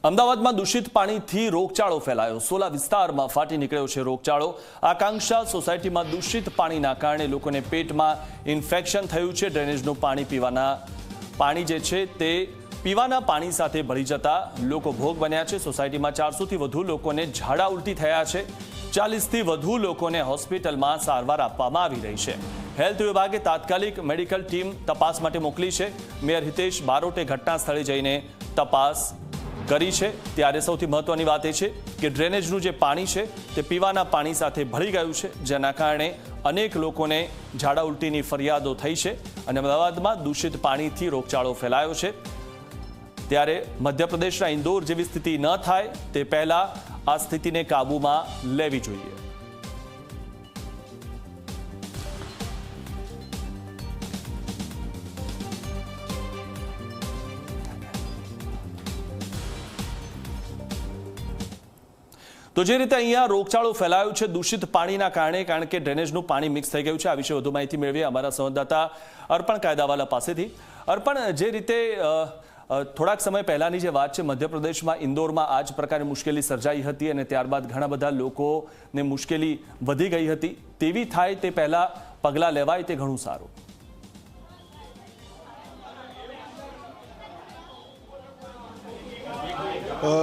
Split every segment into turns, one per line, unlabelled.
અમદાવાદમાં દૂષિત પાણીથી રોગચાળો ફેલાયો। સોલા વિસ્તારમાં ફાટી નીકળ્યો છે રોગચાળો। આકાંક્ષા સોસાયટીમાં દૂષિત પાણીના કારણે લોકોને પેટમાં ઇન્ફેક્શન થયું છે। ડ્રેનેજનું પાણી પીવાના પાણી સાથે ભળી જતા લોકો ભોગ બન્યા છે। સોસાયટીમાં 400થી વધુ લોકોને ઝાડા ઉલટી થયા છે। 40થી વધુ લોકોને હોસ્પિટલમાં સારવાર આપવામાં આવી રહી છે। હેલ્થ વિભાગે તાત્કાલિક મેડિકલ ટીમ તપાસ માટે મોકલી છે। મેયર હિતેશ બારોટે ઘટના સ્થળે જઈને તપાસ કરી છે। ત્યારે સૌથી મહત્વની વાત એ છે કે ડ્રેનેજનું જે પાણી છે તે પીવાના પાણી સાથે ભળી ગયું છે, જેના કારણે અનેક લોકોને ઝાડા ઉલટીની ફરિયાદો થઈ છે અને અમદાવાદમાં દૂષિત પાણીથી રોગચાળો ફેલાયો છે। ત્યારે મધ્યપ્રદેશના ઇન્દોર જેવી સ્થિતિ ન થાય તે પહેલા આ સ્થિતિને કાબૂમાં લેવી જોઈએ। તો જે રીતે અહીંયા રોગચાળો ફેલાયો છે દૂષિત પાણીના કારણે, કારણ કે ડ્રેનેજનું પાણી મિક્સ થઈ ગયું છે। આ વિશે વધુ માહિતી મેળવીએ અમારા સંવાદદાતા અર્પણ કાયદાવાલા પાસેથી। અર્પણ, જે રીતે થોડાક સમય પહેલાની જે વાત છે, મધ્યપ્રદેશમાં ઇન્દોરમાં આ જ પ્રકારની મુશ્કેલી સર્જાઈ હતી અને ત્યારબાદ ઘણા બધા લોકોને મુશ્કેલી વધી ગઈ હતી। તેવી થાય તે પહેલા પગલાં લેવાય તે ઘણું સારું।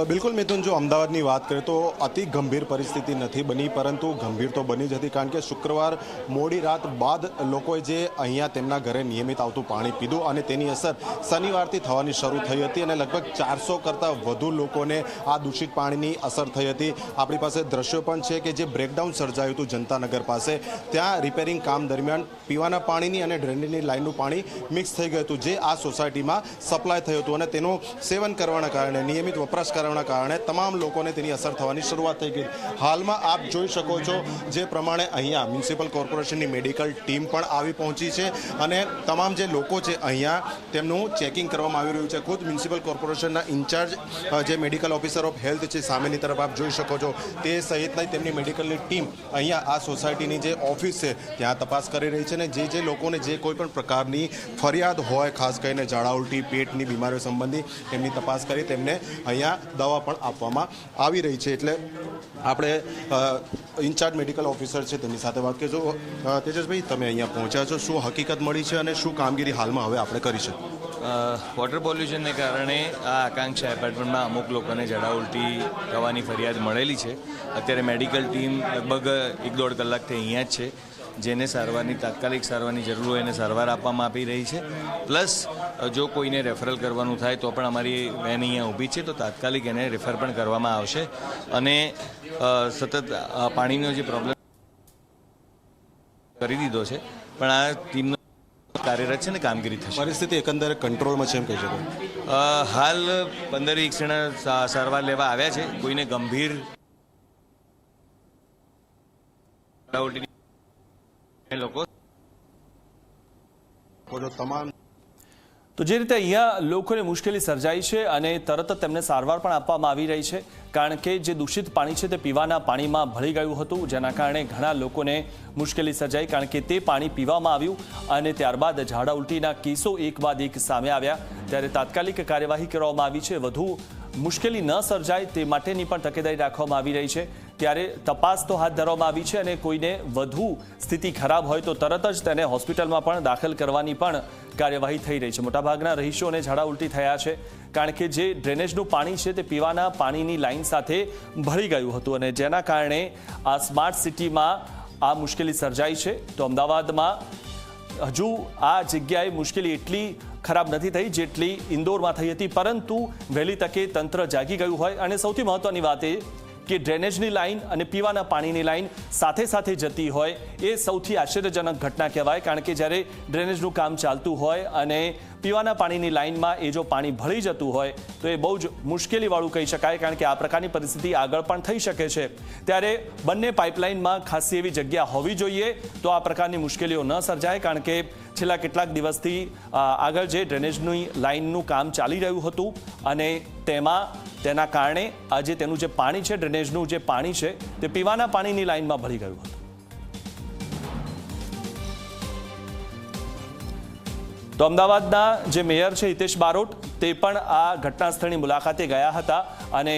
બિલકુલ મિથુન, જો અમદાવાદની વાત કરીએ તો અતિ ગંભીર પરિસ્થિતિ નથી બની, પરંતુ ગંભીર તો બની જ હતી। કારણ કે શુક્રવાર મોડી રાત બાદ લોકોએ જે અહીંયા તેમના ઘરે નિયમિત આવતું પાણી પીધું અને તેની અસર શનિવારથી થવાની શરૂ થઈ હતી અને લગભગ 400 કરતાં વધુ લોકોને આ દૂષિત પાણીની અસર થઈ હતી। આપણી પાસે દ્રશ્યો પણ છે કે જે બ્રેકડાઉન સર્જાયું હતું જનતાનગર પાસે, ત્યાં રિપેરિંગ કામ દરમિયાન પીવાના પાણીની અને ડ્રેનેજની લાઇનનું પાણી મિક્સ થઈ ગયું હતું, જે આ સોસાયટીમાં સપ્લાય થયું હતું અને તેનું સેવન કરવાના કારણે, નિયમિત વપરાશ કરવાના કારણે તમામ લોકોને તેની અસર થવાની શરૂઆત થઈ ગઈ। હાલમાં આપ જોઈ શકો છો જે પ્રમાણે અહીંયા મ્યુનિસિપલ કોર્પોરેશનની મેડિકલ ટીમ પણ આવી પહોંચી છે અને તમામ જે લોકો છે અહીંયા તેમનું ચેકિંગ કરવામાં આવી રહ્યું છે। ખુદ મ્યુનિસિપલ કોર્પોરેશનના ઇન્ચાર્જ જે મેડિકલ ઓફિસર ઓફ હેલ્થ છે સામેની તરફ આપ જોઈ શકો છો, તે સહિતની તેમની મેડિકલની ટીમ અહીંયા આ સોસાયટીની જે ઓફિસ છે ત્યાં તપાસ કરી રહી છે અને જે લોકોને જે કોઈ પણ પ્રકારની ફરિયાદ હોય, ખાસ કરીને ઝાડા ઉલટી, પેટની બીમારીઓ સંબંધી, એમની તપાસ કરી તેમને અહીંયા દવા પણ આપવામાં આવી રહી છે। એટલે આપણે ઇન્ચાર્જ મેડિકલ ઓફિસર છે તેમની સાથે વાત કરીશું। તેજસભાઈ, તમે અહીંયા પહોંચ્યા છો, શું હકીકત મળી છે અને શું કામગીરી હાલમાં હવે આપણે કરી છે?
વોટર પોલ્યુશનને કારણે આ આકાંક્ષા એપાર્ટમેન્ટમાં અમુક લોકોને ઝાડા ઉલટી થવાની ફરિયાદ મળેલી છે। અત્યારે મેડિકલ ટીમ લગભગ 1-1.5 કલાકથી અહીંયા જ છે, જેને તાત્કાલિક સારવારની જરૂર હોય એને સારવાર આપવામાં આવી રહી છે। પ્લસ જો કોઈને રેફરલ કરવાનું થાય તો પણ અમારી વેન અહીંયા ઊભી છે, તો તાત્કાલિક એને રેફર પણ કરવામાં આવશે અને સતત પાણીનો જે પ્રોબ્લેમ કરી દીધો છે, પણ આ ટીમનો કાર્યરત છે ને કામગીરી થશે।
પરિસ્થિતિ એકંદરે કંટ્રોલમાં છે એમ કહી શકાય?
હાલ 15-20 જણા સારવાર લેવા આવ્યા છે, કોઈને ગંભીર લોકો
તમામ।
તો જે રીતે અહીંયા લોકોને મુશ્કેલી સર્જાઈ છે અને તરત જ તેમને સારવાર પણ આપવામાં આવી રહી છે, કારણ કે જે દૂષિત પાણી છે તે પીવાના પાણીમાં ભળી ગયું હતું, જેના કારણે ઘણા લોકોને મુશ્કેલી સર્જાઈ, કારણ કે તે પાણી પીવામાં આવ્યું અને ત્યારબાદ ઝાડા ઉલટીના કેસો એક બાદ એક સામે આવ્યા। ત્યારે તાત્કાલિક કાર્યવાહી કરવામાં આવી છે। વધુ મુશ્કેલી ન સર્જાય તે માટેની પણ તકેદારી રાખવામાં આવી રહી છે। ત્યારે તપાસ તો હાથ ધરવામાં આવી છે અને કોઈને વધુ સ્થિતિ ખરાબ હોય તો તરત જ તેને હોસ્પિટલમાં પણ દાખલ કરવાની પણ કાર્યવાહી થઈ રહી છે। મોટાભાગના રહીશોને ઝાડા ઉલટી થયા છે, કારણ કે જે ડ્રેનેજનું પાણી છે તે પીવાના પાણીની લાઇન સાથે ભળી ગયું હતું અને જેના કારણે આ સ્માર્ટ સિટીમાં આ મુશ્કેલી સર્જાઈ છે। તો અમદાવાદમાં હજુ આ જગ્યાએ મુશ્કેલી એટલી ખરાબ નથી થઈ જેટલી ઇન્દોરમાં થઈ હતી, પરંતુ વહેલી તકે તંત્ર જાગી ગયું હોય। અને સૌથી મહત્વની વાત એ કે ડ્રેનેજની લાઇન અને પીવાના પાણીની લાઇન સાથે સાથે જતી હોય એ સૌથી આશ્ચર્યજનક ઘટના કહેવાય, કારણ કે જ્યારે ડ્રેનેજનું કામ ચાલતું હોય અને પીવાના પાણીની લાઇનમાં એ જો પાણી ભળી જતું હોય તો એ બહુ જ મુશ્કેલીવાળું કહી શકાય, કારણ કે આ પ્રકારની પરિસ્થિતિ આગળ પણ થઈ શકે છે। ત્યારે બંને પાઇપલાઇનમાં ખાસી એવી જગ્યા હોવી જોઈએ તો આ પ્રકારની મુશ્કેલીઓ ન સર્જાય, કારણ કે છેલ્લા કેટલાક દિવસથી આગળ જે ડ્રેનેજની લાઇનનું કામ ચાલી રહ્યું હતું અને તેના કારણે આજે તેનું જે પાણી છે, ડ્રેનેજનું જે પાણી છે તે પીવાના પાણીની લાઇનમાં ભળી ગયું હતું। તો અમદાવાદના જે મેયર છે હિતેશ બારોટ તે પણ આ ઘટના સ્થળની મુલાકાતે ગયા હતા અને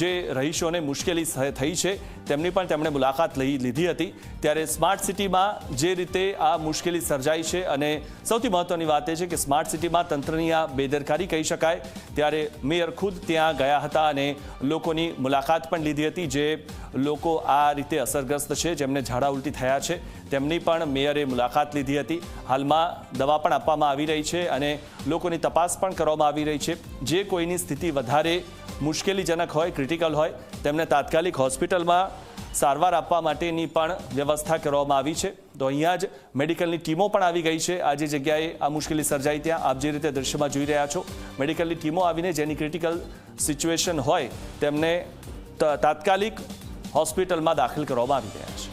જે રહીશોને મુશ્કેલી થઈ છે તેમની પણ તેમણે મુલાકાત લીધી હતી। ત્યારે સ્માર્ટ સિટીમાં જે રીતે આ મુશ્કેલી સર્જાઈ છે અને સૌથી મહત્વની વાત એ છે કે સ્માર્ટ સિટીમાં તંત્રની આ બેદરકારી કહી શકાય। ત્યારે મેયર ખુદ ત્યાં ગયા હતા અને લોકોની મુલાકાત પણ લીધી હતી। જે લોકો આ રીતે અસરગ્રસ્ત છે, જેમને ઝાડા ઉલટી થયા છે, તેમની પણ મેયરે મુલાકાત લીધી હતી। હાલમાં દવા પણ આપવામાં આવી રહી છે અને લોકોની તપાસ પણ કરવામાં આવી રહી છે। જે કોઈની સ્થિતિ વધારે મુશ્કેલીજનક હોય, ક્રિટિકલ હોય, તેમને તાત્કાલિક હોસ્પિટલમાં સારવાર આપવા માટેની પણ વ્યવસ્થા કરવામાં આવી છે। તો અહીંયા જ મેડિકલની ટીમો પણ આવી ગઈ છે। આ જે જગ્યાએ આ મુશ્કેલી સર્જાઈ ત્યાં આપ જે રીતે દૃશ્યમાં જોઈ રહ્યા છો, મેડિકલની ટીમો આવીને જેની ક્રિટિકલ સિચ્યુએશન હોય તેમને તાત્કાલિક હોસ્પિટલમાં દાખલ કરવામાં આવી રહ્યા છે।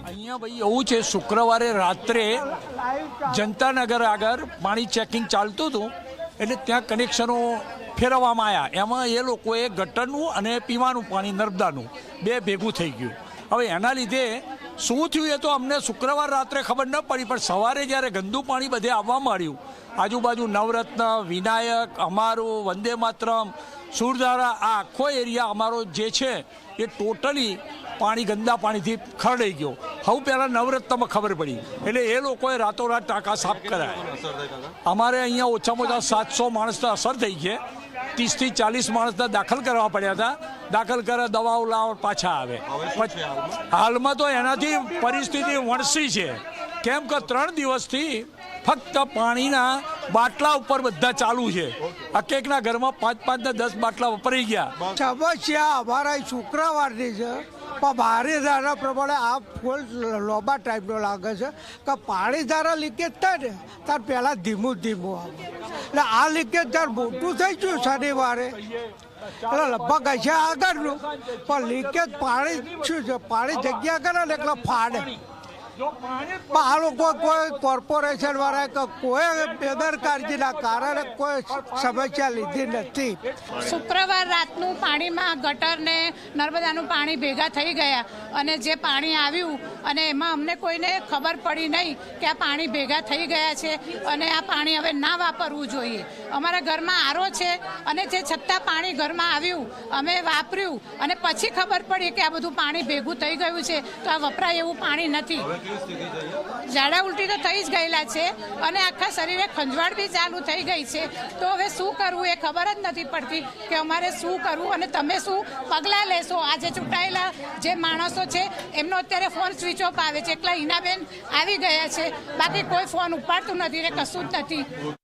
અહીંયા ભાઈ એવું છે, શુક્રવારે રાત્રે જનતાનગર આગળ પાણી ચેકિંગ ચાલતું હતું એટલે ત્યાં કનેક્શનો ફેરવવામાં આવ્યા। એમાં એ લોકોએ ગટરનું અને પીવાનું પાણી નર્મદાનું બે ભેગું થઈ ગયું। હવે એના લીધે શું થયું એ તો અમને શુક્રવાર રાત્રે ખબર ન પડી, પણ સવારે જ્યારે ગંદુ પાણી બધે આવવા માંડ્યું, આજુબાજુ નવરત્ન, વિનાયક, અમારું, વંદે માતરમ, સુરધારા, આ આખો એરિયા અમારો જે છે એ ટોટલી પાણી ગંદા પાણીથી ખરડાઈ ગયો। હવે પહેલાં નવરત્નમાં ખબર પડી એટલે એ લોકોએ રાતોરાત ટાંકા સાફ કરાયા। અમારે અહીંયા ઓછામાં ઓછા 700 માણસને અસર થઈ છે। 30 થી 40 માણસને દાખલ કરવા પડ્યા હતા। દાખલ કરે, દવાઓ લાવો, પાછા આવે। હાલમાં તો એનાથી પરિસ્થિતિ વણસી છે, કેમ કે 3 દિવસથી ફક્ત પાણીના બાટલા ઉપર બધા ચાલુ છે। એક એકના ઘરમાં 5-5 ને 10 બાટલા વપરાઈ ગયા।
સમસ્યા અમારા શુક્રવારની છે, પણ ભારે ધારા પ્રમાણે આ ફૂલ લોબા ટાઈપનો લાગે છે કે પાણી ધારા લીકેજ થાય ને તાર પહેલાં ધીમું આવે, એટલે આ લીકેજ તાર મોટું થઈ ગયું શનિવારે, એટલે લગભગ હશે આગળનું, પણ લીકેજ પાણી શું છે, પાણી જગ્યા કરે ને એટલે ફાડે। આ લોકો કોઈ કોર્પોરેશન વાળા કે કોઈ બેદરકારીના કારણે કોઈ સમસ્યા લીધી નથી।
શુક્રવાર રાતનું પાણીમાં ગટર ને નર્મદાનું પાણી ભેગા થઈ ગયા અને જે પાણી આવ્યું અને એમાં અમને કોઈને ખબર પડી નહીં કે આ પાણી ભેગા થઈ ગયા છે અને આ પાણી હવે ના વાપરવું જોઈએ। અમારા ઘરમાં આરો છે અને તે છતાં પાણી ઘરમાં આવ્યું, અમે વાપર્યું અને પછી ખબર પડી કે આ બધું પાણી ભેગું થઈ ગયું છે, તો આ વપરાય એવું પાણી નથી। ઝાડા ઉલટી તો થઈ જ ગયેલા છે અને આખા શરીરે ખંજવાળ બી ચાલુ થઈ ગઈ છે। તો હવે શું કરવું એ ખબર જ નથી પડતી કે અમારે શું કરવું અને તમે શું પગલાં લેશો। આજે ચૂંટાયેલા જે માણસો છે એમનો અત્યારે ફોન સ્વિચ ઓફ આવે છે, એકલા હિનાબેન આવી ગયા છે, બાકી કોઈ ફોન ઉપાડતું નથી ને કશું જ નથી।